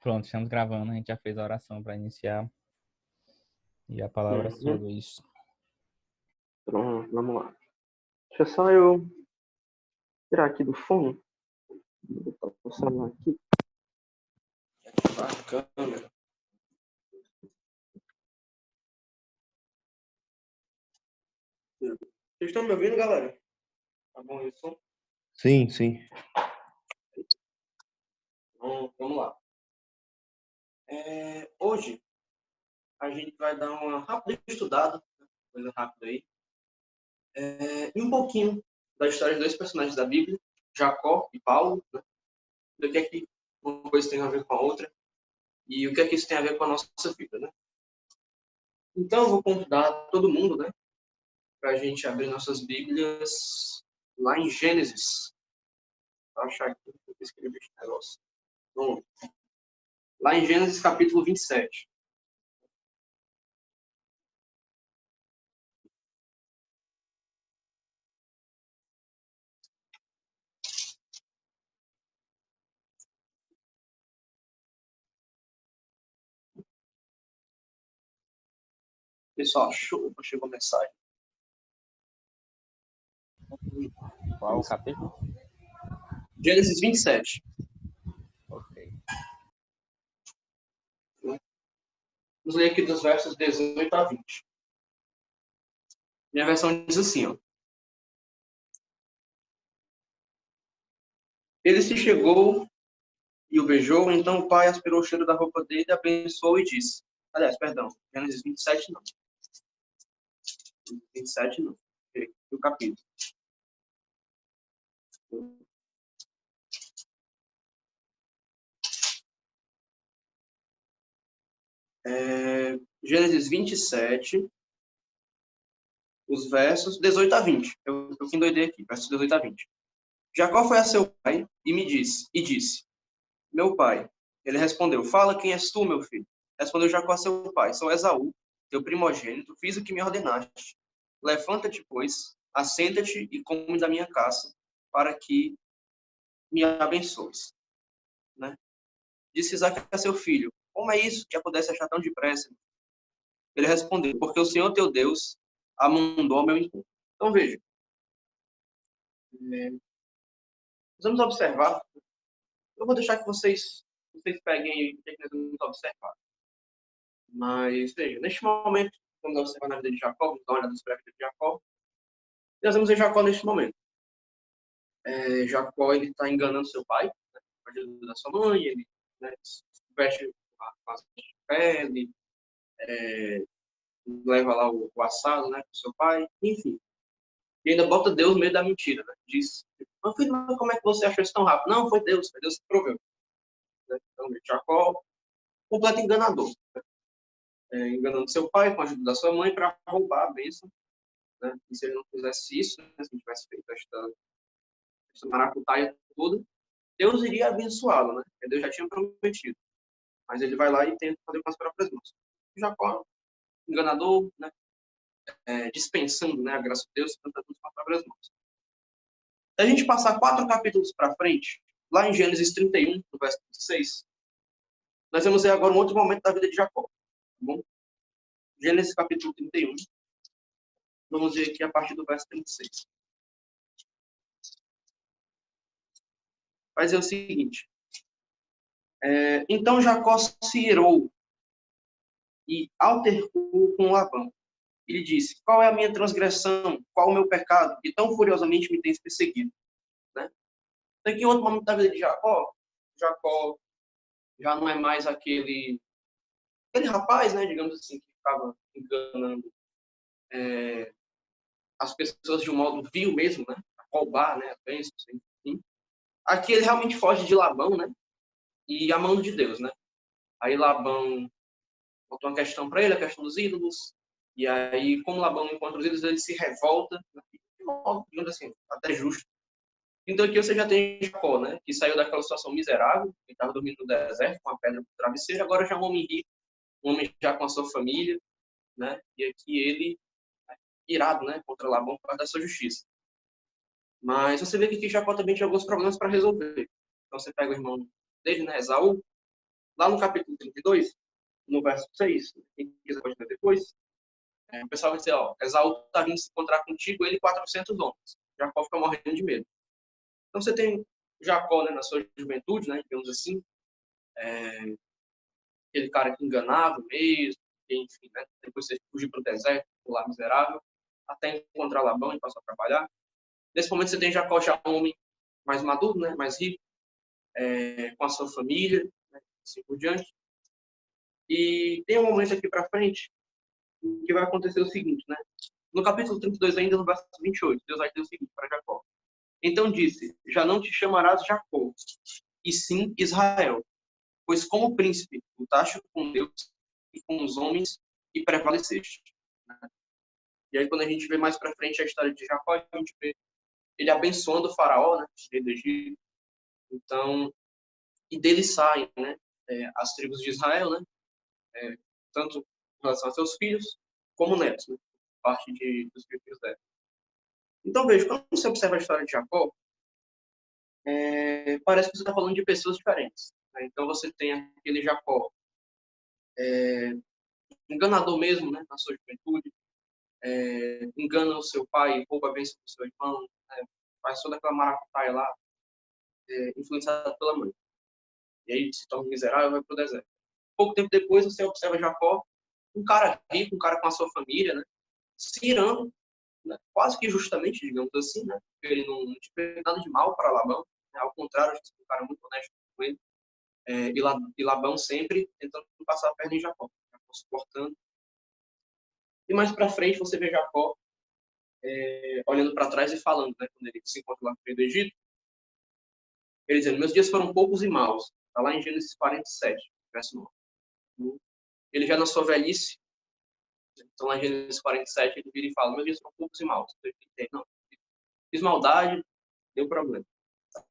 Pronto, estamos gravando. A gente já fez a oração para iniciar. E a palavra é sua, Uhum. Luiz. Pronto, vamos lá. Deixa só eu tirar aqui do fone. Vou botar o celular aqui. Ativar a câmera. Vocês estão me ouvindo, galera? Tá bom isso? Sim, sim. Então, vamos lá. Hoje a gente vai dar uma rápida estudada, coisa rápida aí, e um pouquinho da história de dois personagens da Bíblia, Jacó e Paulo, né? Do que é que uma coisa tem a ver com a outra e o que é que isso tem a ver com a nossa vida, né? Então, eu vou convidar todo mundo, né, para a gente abrir nossas Bíblias lá em Gênesis. Vou achar aqui, vou escrever esse negócio. Bom, lá em Gênesis capítulo 27. Pessoal, chegou a mensagem. Qual o capítulo? Gênesis 27. Ok. Vamos ler aqui dos versos 18 a 20. Minha versão diz assim, ó. Ele se chegou e o beijou, então o pai aspirou o cheiro da roupa dele, abençoou e disse. Aliás, perdão, Gênesis 27 não. 27 não. O capítulo. Gênesis 27, os versos 18 a 20. Eu que endoidei aqui, versos 18 a 20. Jacó foi a seu pai e disse, meu pai. Ele respondeu, fala quem és tu, meu filho. Respondeu Jacó a seu pai, sou Esaú, teu primogênito, fiz o que me ordenaste. Levanta-te, pois, assenta-te e come da minha caça, para que me abençoes. Né? Disse Isaac a seu filho, como é isso que a pudesse achar tão depressa? Ele respondeu, porque o Senhor teu Deus a mandou ao meu encontro. Então veja, vamos observar. Eu vou deixar que vocês peguem aí o que nós vamos observar. Mas veja, neste momento, vamos observar na vida de Jacó, vamos dar uma olhada sobre a vida de Jacó. Nós vamos ver Jacó neste momento. Jacó ele está enganando seu pai, né, com a ajuda da sua mãe, ele, né, veste a pele, leva lá o assado, né, com seu pai, enfim. E ainda bota Deus no meio da mentira, né? Diz, meu filho, mas como é que você achou isso tão rápido? Não, foi Deus que proveu. Né? Então, Jacó, completo enganador. Né? Enganando seu pai com a ajuda da sua mãe para roubar a bênção. Né? E se ele não fizesse isso, né? Se ele tivesse feito esta maracutaia toda, Deus iria abençoá-lo, né? Porque Deus já tinha prometido. Mas ele vai lá e tenta fazer com as próprias mãos. Jacó, enganador, né? Dispensando, né, a graça de Deus, tenta tudo com as próprias mãos. Se a gente passar 4 capítulos para frente, lá em Gênesis 31, no verso 26, nós vamos ver agora um outro momento da vida de Jacó. Tá bom? Gênesis capítulo 31. Vamos ver aqui a partir do verso 36. Vai dizer o seguinte. Então Jacó se irou e altercou com Labão. Ele disse, qual é a minha transgressão? Qual o meu pecado? Que tão furiosamente me tens perseguido? Né? Então aqui outro momento da vida de Jacó. Jacó já não é mais aquele rapaz, né, digamos assim, que ficava enganando as pessoas de um modo vil mesmo, né, roubar, né, bênçãos, enfim. Aqui ele realmente foge de Labão, né, e amando de Deus, né. Aí Labão botou uma questão para ele, a questão dos ídolos, e aí, como Labão não encontra os ídolos, ele se revolta, né, de modo, digamos assim, até justo. Então aqui você já tem Jacó, né, que saiu daquela situação miserável, que estava dormindo no deserto com a pedra no travesseiro, agora já é um homem rico, um homem já com a sua família, né, e aqui ele irado, né, contra Labão por causa da sua justiça. Mas você vê que aqui Jacó também tinha alguns problemas para resolver. Então você pega o irmão dele, né, Esaú, Lá no capítulo 32, no verso 6, quem quiser pode ler depois, o pessoal vai dizer, ó, Esaú está vindo se encontrar contigo, ele e 400 homens. Jacó fica morrendo de medo. Então você tem Jacó, né, na sua juventude, né, digamos assim, aquele cara que enganava mesmo, que, enfim, né, depois você fugiu para o deserto, lá miserável, até encontrar Labão e passar a trabalhar. Nesse momento você tem Jacó já um homem mais maduro, né, mais rico, com a sua família, né, assim por diante. E tem um momento aqui para frente que vai acontecer o seguinte, né? No capítulo 32, ainda no verso 28, Deus vai dizer o seguinte para Jacó. Então disse, já não te chamarás Jacó, e sim Israel, pois como príncipe lutaste com Deus e com os homens e prevaleceste. E aí quando a gente vê mais para frente a história de Jacó, a gente vê ele abençoando o faraó, né, rei do Egito. Então, e dele saem, né, as tribos de Israel, né, tanto em relação a seus filhos como netos, né, parte dos filhos dela. Então veja, quando você observa a história de Jacó, parece que você está falando de pessoas diferentes. Né? Então você tem aquele Jacó enganador mesmo, né, na sua juventude, engana o seu pai, rouba a bênção do seu irmão, né, faz toda aquela maracutaia lá, influenciado pela mãe. E aí se torna miserável e vai para o deserto. Pouco tempo depois você observa Jacó, um cara rico, um cara com a sua família, né, se irando, né, quase que justamente, digamos assim, né, porque ele não fez nada de mal para Labão, né, ao contrário, acho que um cara muito honesto com ele. E Labão sempre tentando passar a perna em Jacó, Jacó suportando. E mais para frente você vê Jacó olhando para trás e falando, né, quando ele se encontra lá no meio do Egito, ele dizendo, meus dias foram poucos e maus. Está lá em Gênesis 47, verso 9. Ele já na sua velhice, então lá em Gênesis 47, ele vira e fala, meus dias foram poucos e maus. Não, fiz maldade, deu problema. Tá?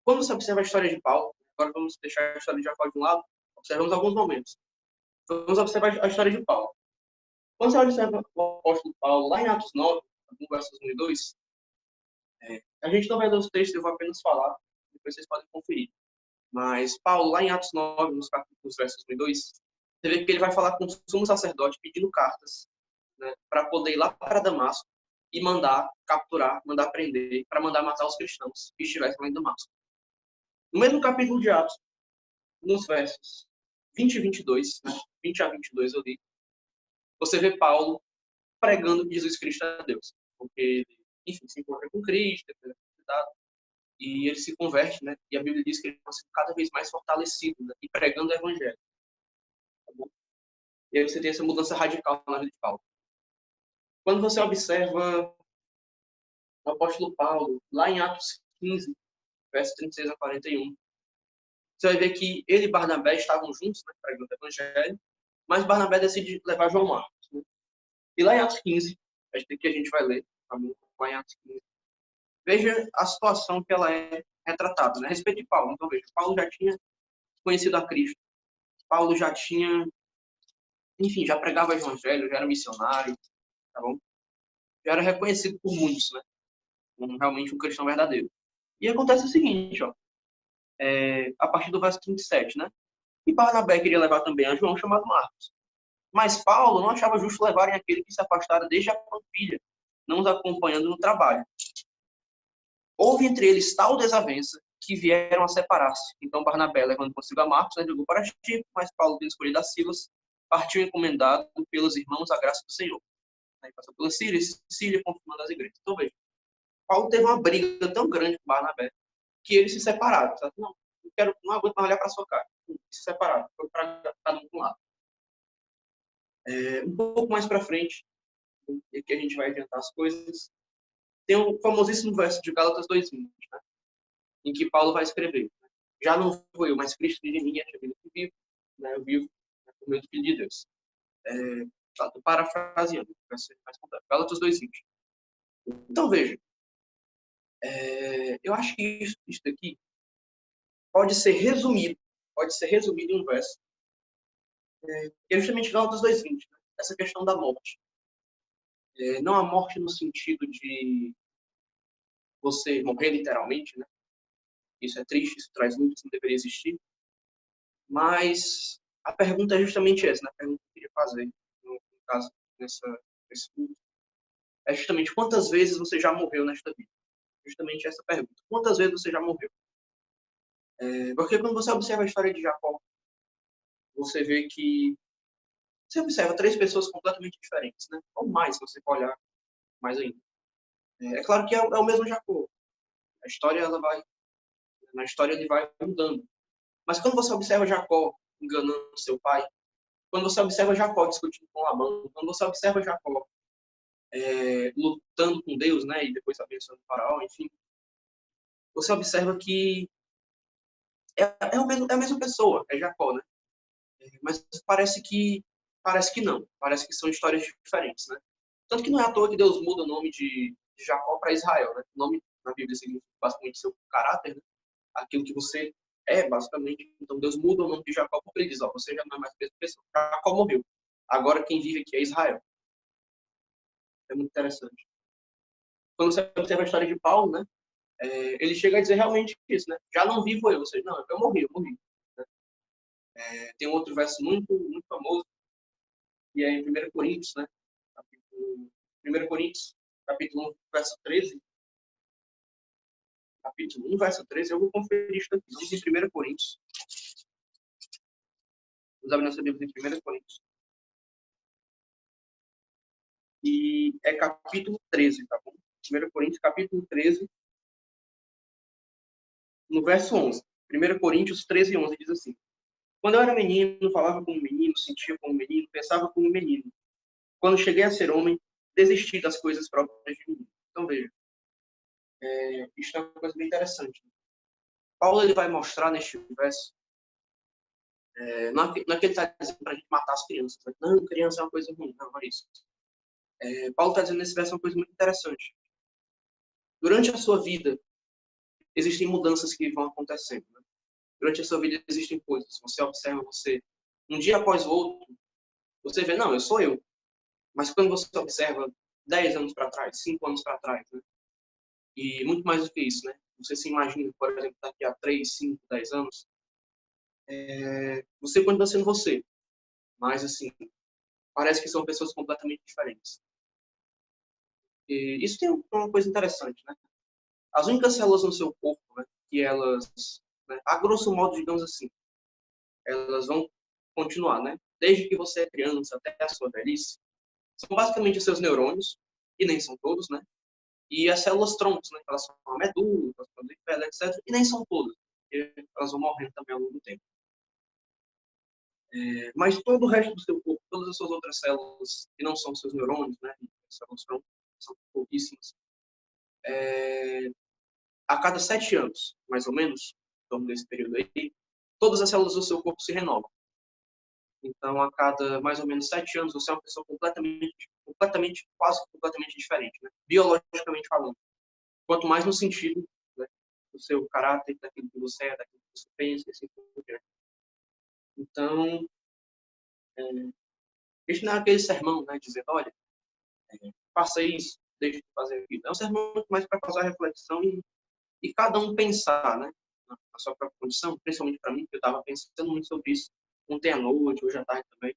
Quando você observa a história de Paulo, agora vamos deixar a história de Jacó de um lado, observamos alguns momentos. Vamos observar a história de Paulo. Quando você observa o apóstolo Paulo, lá em Atos 9, versos 1 e 2, a gente não vai ler os textos, eu vou apenas falar, depois vocês podem conferir. Mas Paulo, lá em Atos 9, nos capítulos versos 1 e 2, você vê que ele vai falar com o sumo sacerdote pedindo cartas, né, para poder ir lá para Damasco e mandar capturar, mandar prender, para mandar matar os cristãos que estivessem lá em Damasco. No mesmo capítulo de Atos, nos versos 20 e 22, né, 20 a 22 eu li, você vê Paulo pregando que Jesus Cristo é Deus. Porque ele, enfim, se encontra com Cristo, e ele se converte, né? E a Bíblia diz que ele está cada vez mais fortalecido, né? E pregando o Evangelho. Tá bom? E aí você tem essa mudança radical na vida de Paulo. Quando você observa o apóstolo Paulo, lá em Atos 15, versos 36 a 41, você vai ver que ele e Barnabé estavam juntos, né? Pregando o Evangelho, mas Barnabé decide levar João Marcos. Né? E lá em Atos 15, que a gente vai ler, tá bom? Lá em Atos 15, veja a situação que ela é retratada, né? A respeito de Paulo. Então, veja, Paulo já tinha conhecido a Cristo. Paulo já tinha, enfim, já pregava o evangelho, já era missionário, tá bom? Já era reconhecido por muitos, né? Como realmente um cristão verdadeiro. E acontece o seguinte, ó, a partir do verso 37, né? E Barnabé queria levar também a João, chamado Marcos. Mas Paulo não achava justo levarem aquele que se afastara desde a Pampilha, não os acompanhando no trabalho. Houve entre eles tal desavença que vieram a separar-se. Então Barnabé, levando consigo a Marcos, jogou para Chico, mas Paulo, tendo escolhido a Silas, partiu encomendado pelos irmãos à graça do Senhor. Aí passou pela Síria, Sicília, confirmando as igrejas. Então veja, Paulo teve uma briga tão grande com Barnabé que eles se separaram. Sabe? Não, não aguento mais olhar para sua cara. Se separaram, foi para cada um para um lado. Um pouco mais para frente, e que a gente vai adiantar as coisas, tem um famosíssimo verso de Gálatas 2:20, né? Em que Paulo vai escrever: já não sou eu, mas Cristo vive em mim, é a vida que vivo, né? Eu vivo por meio do Filho de Deus. Estou parafraseando, vai ser mais completo. Gálatas 2:20. Então veja, eu acho que isso aqui pode ser resumido em um verso, que é justamente Gálatas 2:20, né? Essa questão da morte. Não a morte no sentido de você morrer literalmente, né? Isso é triste, isso traz luto, isso não deveria existir. Mas a pergunta é justamente essa, né? A pergunta que eu queria fazer, no caso, nesse curso, é justamente quantas vezes você já morreu nesta vida? Justamente essa pergunta. Quantas vezes você já morreu? Porque quando você observa a história de Jacó, você vê que você observa três pessoas completamente diferentes, né? Ou mais, se você for olhar mais ainda. É claro que é o mesmo Jacó. A história, na história ele vai mudando. Mas quando você observa Jacó enganando seu pai, quando você observa Jacó discutindo com Labão, quando você observa Jacó lutando com Deus, né, e depois abençoando o faraó, enfim, você observa que é a mesma pessoa, é Jacó, né? Mas parece que não, parece que são histórias diferentes, né? Tanto que não é à toa que Deus muda o nome de Jacó para Israel, né? O nome na Bíblia significa basicamente seu caráter, né? Aquilo que você é, basicamente. Então Deus muda o nome de Jacó porque ele diz, ó, você já não é mais a mesma pessoa. Jacó morreu. Agora quem vive aqui é Israel. É muito interessante. Quando você observa a história de Paulo, né? Ele chega a dizer realmente isso, né? Já não vivo eu, ou seja, não, eu morri. Né? Tem um outro verso muito famoso, que é em 1 Coríntios, né? Capítulo, 1 Coríntios, capítulo 1, verso 13. Capítulo 1, verso 13, eu vou conferir isso aqui. Vamos em 1 Coríntios. Vamos abrir nossa Bíblia em 1 Coríntios. E é capítulo 13, tá bom? 1 Coríntios, capítulo 13, no verso 11. 1 Coríntios 13, 11 diz assim: Quando eu era menino, falava como menino, sentia como menino, pensava como menino. Quando cheguei a ser homem, desisti das coisas próprias de mim. Então, veja, isso é uma coisa bem interessante. Paulo ele vai mostrar neste verso, não é que ele está dizendo para a gente matar as crianças. Né? Não, criança é uma coisa ruim. Não, não é isso. Paulo está dizendo nesse verso uma coisa muito interessante. Durante a sua vida, existem mudanças que vão acontecendo. Né? Durante a sua vida existem coisas. Você observa você, um dia após o outro, você vê, não, eu sou eu. Mas quando você observa 10 anos para trás, 5 anos para trás, né? E muito mais do que isso, né? Você se imagina, por exemplo, daqui a 3, 5, 10 anos, você continua sendo você. Mas, assim, parece que são pessoas completamente diferentes. E isso tem uma coisa interessante, né? As únicas células no seu corpo, né, que elas, né, a grosso modo, digamos assim, elas vão continuar, né? Desde que você é criança até a sua velhice, são basicamente os seus neurônios, e nem são todos, né? E as células troncos, né? Elas são a medula, as células de pele, etc. E nem são todas, porque elas vão morrendo também ao longo do tempo. Mas todo o resto do seu corpo, todas as suas outras células, que não são os seus neurônios, né? As células troncos, são pouquíssimas. A cada 7 anos, mais ou menos, em torno desse período aí, todas as células do seu corpo se renovam. Então, a cada mais ou menos 7 anos, você é uma pessoa quase completamente diferente, né? Biologicamente falando. Quanto mais no sentido, né, do seu caráter, daquilo que você é, daquilo que você pensa, assim por diante. Então, este não é aquele sermão, né, dizendo, olha, faça isso, deixe de fazer aquilo. É um sermão muito mais para causar reflexão e cada um pensar, né, na sua própria condição, principalmente para mim, que eu estava pensando muito sobre isso ontem à noite, hoje à tarde também,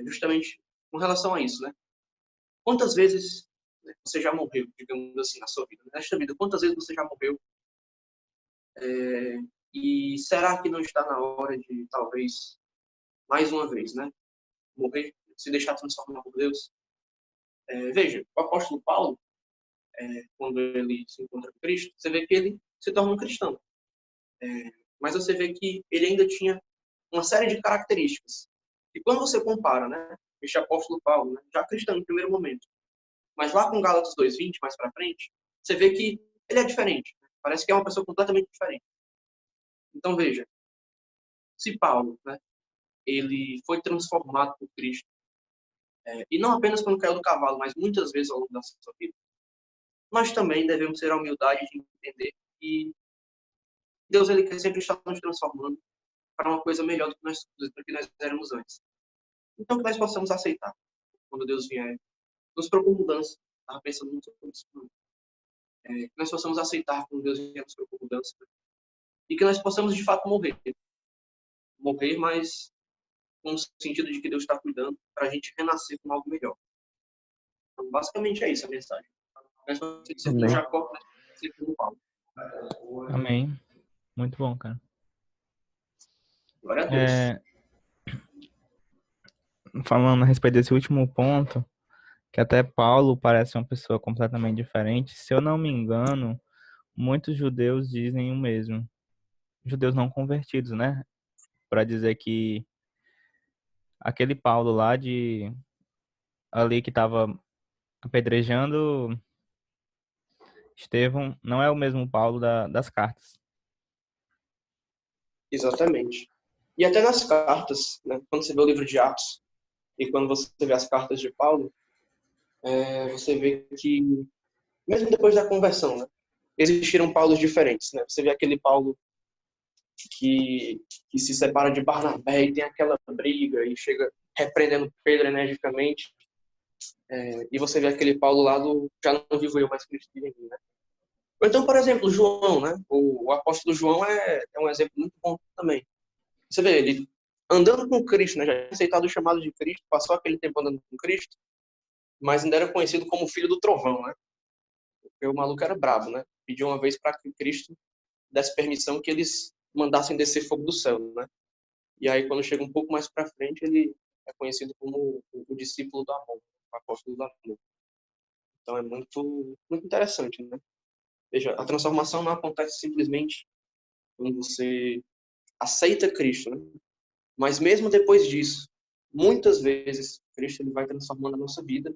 justamente com relação a isso, né? Quantas vezes, né, você já morreu, digamos assim, na sua vida, nesta vida? Quantas vezes você já morreu? E será que não está na hora de, talvez, mais uma vez, né? Morrer, se deixar transformar por Deus? Veja, o apóstolo Paulo, quando ele se encontra com Cristo, você vê que ele se torna um cristão. Mas você vê que ele ainda tinha uma série de características. E quando você compara, né, este apóstolo Paulo, né, já cristão no primeiro momento, mas lá com Gálatas 2:20, mais para frente, você vê que ele é diferente. Né? Parece que é uma pessoa completamente diferente. Então, veja, se Paulo, né, ele foi transformado por Cristo, e não apenas quando caiu do cavalo, mas muitas vezes ao longo da sua vida, nós também devemos ter a humildade de entender que Deus ele sempre está nos transformando para uma coisa melhor do que nós éramos antes. Então, que nós possamos aceitar quando Deus vier, nos propor mudança. Estava pensando muito sobre isso. Que nós possamos aceitar quando Deus vier nos propor mudança. E que nós possamos, de fato, morrer. morrer, mas no sentido de que Deus está cuidando para a gente renascer com algo melhor. Então, basicamente é isso a mensagem. Mas não tem que ser como Amém. Jacó, mas tem que ser como Paulo. Amém. Muito bom, cara. Glória a Deus. É, falando a respeito desse último ponto, que até Paulo parece uma pessoa completamente diferente, se eu não me engano, muitos judeus dizem o mesmo. Judeus não convertidos, né? Para dizer que aquele Paulo lá de ali que estava apedrejando Estevão não é o mesmo Paulo das cartas. Exatamente. E até nas cartas, né, quando você vê o livro de Atos e quando você vê as cartas de Paulo, você vê que, mesmo depois da conversão, né, existiram Paulos diferentes. Né? Você vê aquele Paulo que se separa de Barnabé e tem aquela briga e chega repreendendo Pedro energicamente. E você vê aquele Paulo lá do já não vivo eu, mas Cristo vive em mim. Né? Ou então, por exemplo, João, né? O apóstolo João é um exemplo muito bom também. Você vê ele andando com Cristo, né? Já tinha aceitado o chamado de Cristo, passou aquele tempo andando com Cristo, mas ainda era conhecido como filho do trovão, né? Porque o maluco era bravo, né? Pediu uma vez para que Cristo desse permissão que eles mandassem descer fogo do céu, né? E aí, quando chega um pouco mais para frente, ele é conhecido como o discípulo do amor, o apóstolo do amor. Então é muito interessante, né? Veja, a transformação não acontece simplesmente quando você aceita Cristo, né? Mas mesmo depois disso, muitas vezes, Cristo ele vai transformando a nossa vida.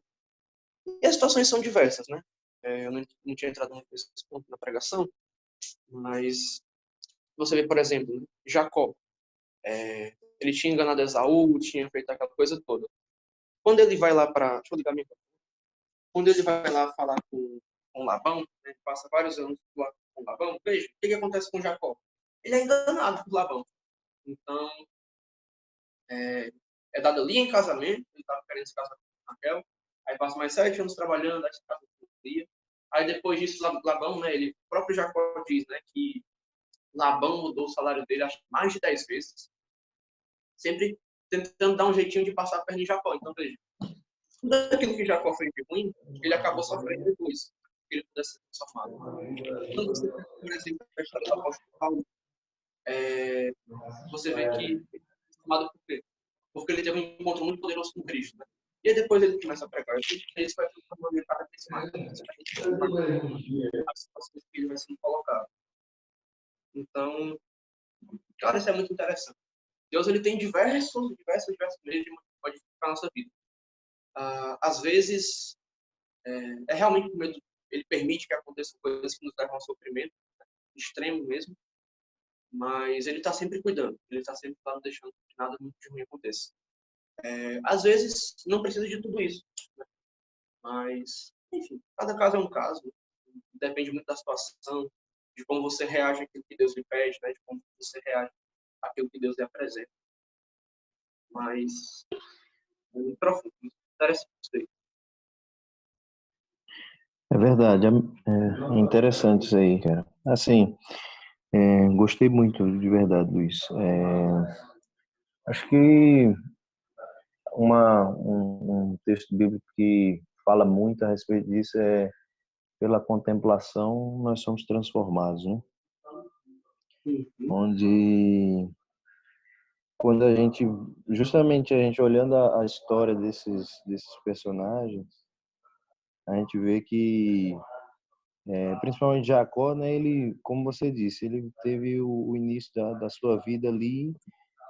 E as situações são diversas, né? Eu não tinha entrado nesse ponto na pregação, mas você vê, por exemplo, né? Jacó. Ele tinha enganado Esaú, tinha feito aquela coisa toda. Quando ele vai lá para... Deixa eu ligar minha... Quando ele vai lá falar com Labão, né? Ele passa vários anos lá com Labão, veja, o que acontece com Jacó? Ele é enganado por Labão. Então, é dado ali em casamento, ele estava querendo se casar com Raquel, aí passa mais 7 anos trabalhando, aí se casa com Lia. Aí depois disso, Labão, né, ele, o próprio Jacó diz, né, que Labão mudou o salário dele acho, mais de 10 vezes, sempre tentando dar um jeitinho de passar a perna em Jacó. Então, veja, tudo aquilo que Jacó fez de ruim, ele acabou sofrendo depois, que ele pudesse ser transformado. Quando você pega, por exemplo, a história do apóstolo Paulo, você vê que ele foi transformado por quê? Porque ele teve um encontro muito poderoso com Cristo. Né? E aí depois ele começa a pregar. Isso vai transformando ele cada vez mais. Você vai transformando as situações que ele vai sendo colocado. Então, cara, isso é muito interessante. Deus ele tem diversos meios de modificar a nossa vida. Às vezes, realmente por medo, ele permite que aconteçam coisas que nos levam ao sofrimento, extremo mesmo, mas ele está sempre cuidando, ele está sempre lá não deixando que nada muito de ruim aconteça. Às vezes, não precisa de tudo isso, né? Mas, enfim, cada caso é um caso, depende muito da situação, de como você reage àquilo que Deus lhe pede, né? De como você reage àquilo que Deus lhe apresenta. Mas, é muito profundo, muito interessante isso aí. É verdade, é interessante isso aí, cara. Assim, gostei muito, de verdade, Luiz. Acho que um texto bíblico que fala muito a respeito disso é: pela contemplação nós somos transformados, né? Uhum. Onde, quando justamente a gente olhando a história desses personagens, a gente vê que, principalmente Jacó, né, ele, como você disse, ele teve o início da sua vida ali,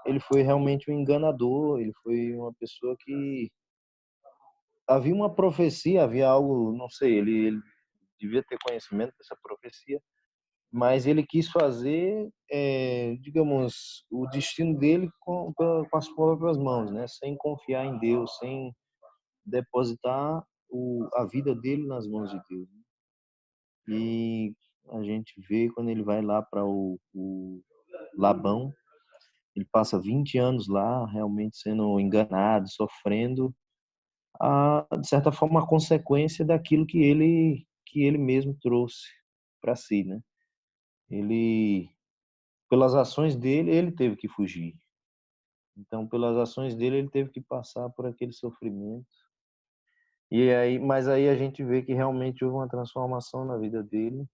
ele foi realmente um enganador, ele foi uma pessoa que havia uma profecia, havia algo, não sei, ele devia ter conhecimento dessa profecia, mas ele quis fazer, digamos, o destino dele com as próprias mãos, né, sem confiar em Deus, sem depositar a vida dele nas mãos de Deus. E a gente vê quando ele vai lá para o Labão, ele passa 20 anos lá, realmente sendo enganado, sofrendo, de certa forma, a consequência daquilo que ele mesmo trouxe para si, né? Ele, pelas ações dele, ele teve que fugir. Então, pelas ações dele, ele teve que passar por aquele sofrimento. E aí, mas aí a gente vê que realmente houve uma transformação na vida dele.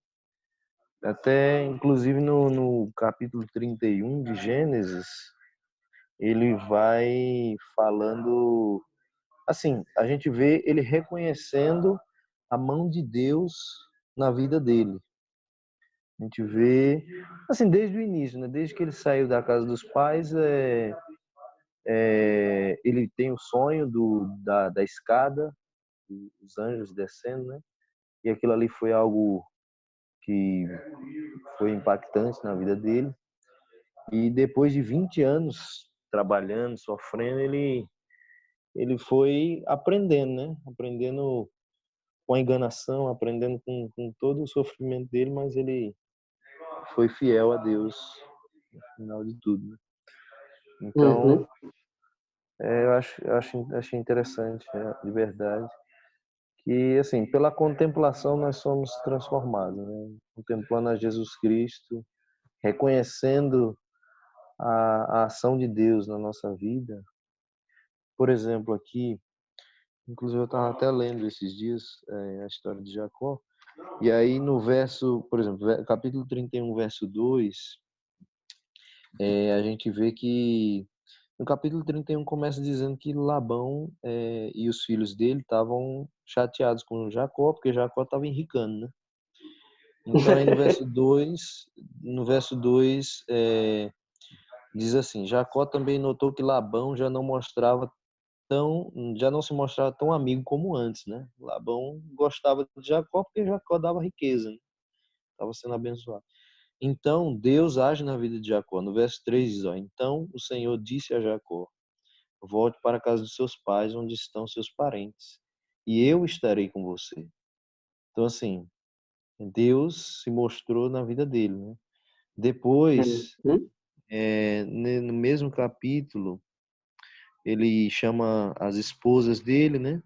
Até, inclusive, no capítulo 31 de Gênesis, ele vai falando. Assim, a gente vê ele reconhecendo a mão de Deus na vida dele. A gente vê, assim, desde o início, né? Desde que ele saiu da casa dos pais, ele tem o sonho da escada, os anjos descendo, né? E aquilo ali foi algo que foi impactante na vida dele. E depois de 20 anos trabalhando, sofrendo, ele foi aprendendo, né? Aprendendo com a enganação, aprendendo com todo o sofrimento dele, mas ele foi fiel a Deus no final de tudo, né? Então, Uhum. achei interessante, de verdade, que, assim, pela contemplação nós somos transformados, né? Contemplando a Jesus Cristo, reconhecendo a ação de Deus na nossa vida. Por exemplo, aqui, inclusive eu estava até lendo esses dias a história de Jacó, e aí no verso, por exemplo, capítulo 31, verso 2, a gente vê que no capítulo 31 começa dizendo que Labão e os filhos dele estavam chateados com Jacó, porque Jacó estava enricando, né? Então aí no verso 2 diz assim: Jacó também notou que Labão já não se mostrava tão amigo como antes, né? Labão gostava de Jacó porque Jacó dava riqueza, né? Estava sendo abençoado. Então Deus age na vida de Jacó. No verso 3 diz, ó, então o Senhor disse a Jacó: volte para a casa dos seus pais, onde estão seus parentes, e eu estarei com você. Então, assim, Deus se mostrou na vida dele, né? Depois, Uhum. no mesmo capítulo, ele chama as esposas dele, né?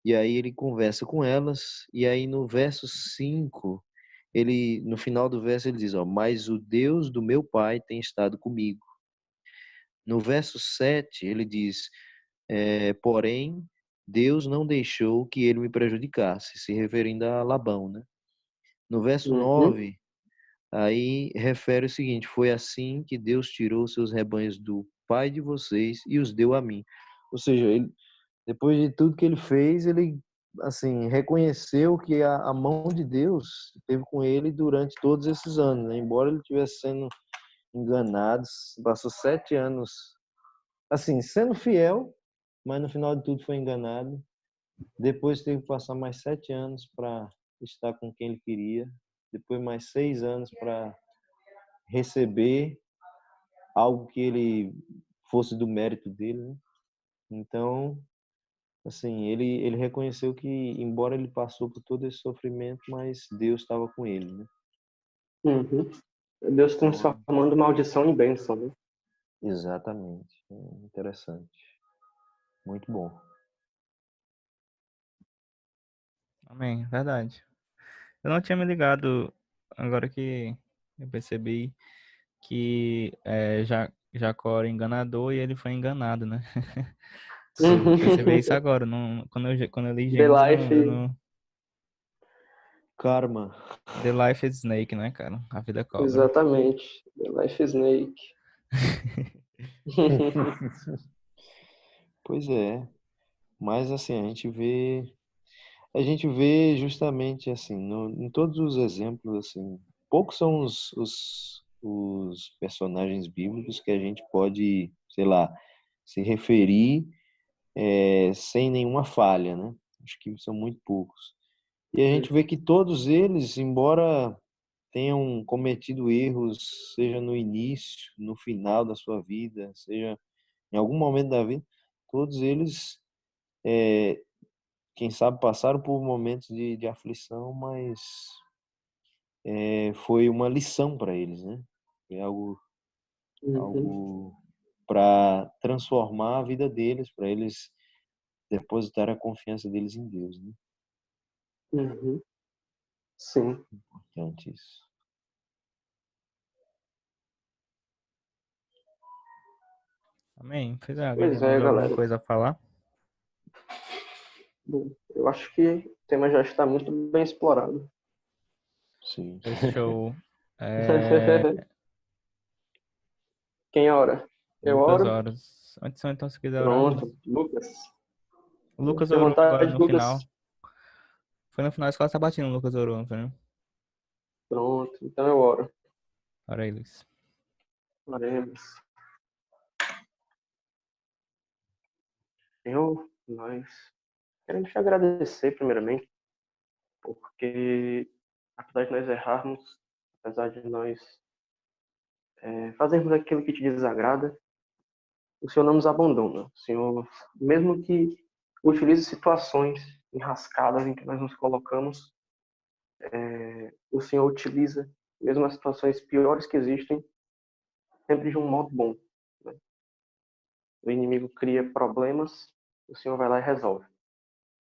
E aí ele conversa com elas, e aí no verso 5, no final do verso ele diz, ó, mas o Deus do meu pai tem estado comigo. No verso 7 ele diz, porém, Deus não deixou que ele me prejudicasse, se referindo a Labão, né? No verso Uhum. 9 aí refere o seguinte, foi assim que Deus tirou seus rebanhos do pai de vocês e os deu a mim. Ou seja, depois de tudo que ele fez, ele, assim, reconheceu que a mão de Deus esteve com ele durante todos esses anos, né? Embora ele estivesse sendo enganado, passou 7 anos, assim, sendo fiel, mas no final de tudo foi enganado. Depois teve que passar mais 7 anos para estar com quem ele queria. Depois mais 6 anos para receber algo que ele fosse do mérito dele, né? Então, assim, ele reconheceu que, embora ele passou por todo esse sofrimento, mas Deus estava com ele, né? Uhum. Deus Então, transformando maldição em bênção, né? exatamente. Interessante. Muito bom. Amém, verdade. Eu não tinha me ligado, agora que eu percebi que Jacó era enganador e ele foi enganado, né? Eu percebi isso Uhum. agora, quando eu li The Gênesis, Life, Karma. The Life is Snake, né, cara? A vida cobra. exatamente. The Life Snake. Pois é. Mas, assim, a gente vê justamente, assim, em todos os exemplos, assim, poucos são os personagens bíblicos que a gente pode, sei lá, se referir sem nenhuma falha, né? Acho que são muito poucos. E a gente vê que todos eles, embora tenham cometido erros, seja no início, no final da sua vida, seja em algum momento da vida, todos eles, quem sabe, passaram por momentos de aflição, mas foi uma lição para eles, né? Foi Uhum. algo para transformar a vida deles, para eles depositar a confiança deles em Deus, né? Uhum. Sim. Importante isso. Amém. Pois é, alguém tem Pois é, mais alguma galera. coisa a falar? Bom, eu acho que o tema já está muito bem explorado. Sim. Fechou. É, Quem ora? Eu Lucas oro. Horas. Antes, então, se quiser orar, Lucas. Pronto, Lucas. O Lucas Fique à orou agora vontade, no Lucas. final. Foi no final da escola sabatina, o Lucas orou, não foi, não? Pronto, então eu oro. Ora aí, Luiz. Oremos. Senhor, nós queremos te agradecer primeiramente, porque apesar de nós errarmos, apesar de nós fazermos aquilo que te desagrada, o Senhor não nos abandona. O Senhor, mesmo que utilize situações enrascadas em que nós nos colocamos, o Senhor utiliza, mesmo as situações piores que existem, sempre de um modo bom, né? O inimigo cria problemas, o Senhor vai lá e resolve.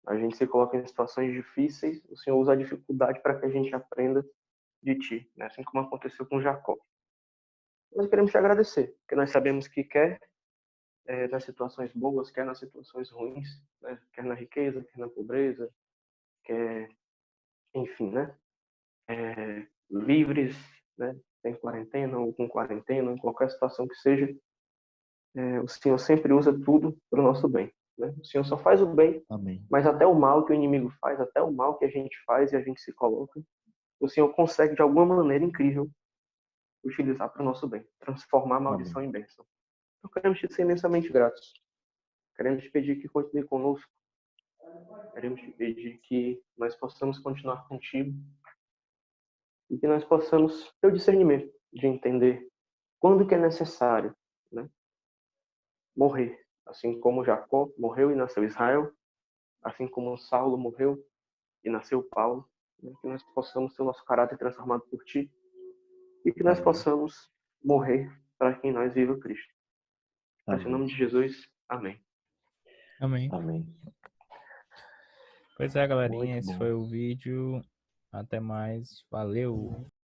A gente se coloca em situações difíceis, o Senhor usa a dificuldade para que a gente aprenda de Ti, né? Assim como aconteceu com Jacó. Nós queremos te agradecer, porque nós sabemos que quer nas situações boas, quer nas situações ruins, né? Quer na riqueza, quer na pobreza, quer, enfim, né? Livres, né? Sem quarentena ou com quarentena, em qualquer situação que seja, o Senhor sempre usa tudo para o nosso bem, né? O Senhor só faz o bem, Amém. mas até o mal que o inimigo faz, até o mal que a gente faz e a gente se coloca, o Senhor consegue de alguma maneira incrível utilizar para o nosso bem, transformar a maldição Amém. em bênção. Então queremos te ser imensamente gratos. Queremos te pedir que continue conosco. Queremos te pedir que nós possamos continuar contigo e que nós possamos ter o discernimento de entender quando que é necessário, né, morrer. Assim como Jacó morreu e nasceu Israel, assim como Saulo morreu e nasceu Paulo, né, que nós possamos ter o nosso caráter transformado por ti e que nós Amém. possamos morrer para que em nós viva Cristo. Em Amém. nome de Jesus, amém. Amém. Amém. Pois é, galerinha, Muito esse bom. foi o vídeo. Até mais. Valeu.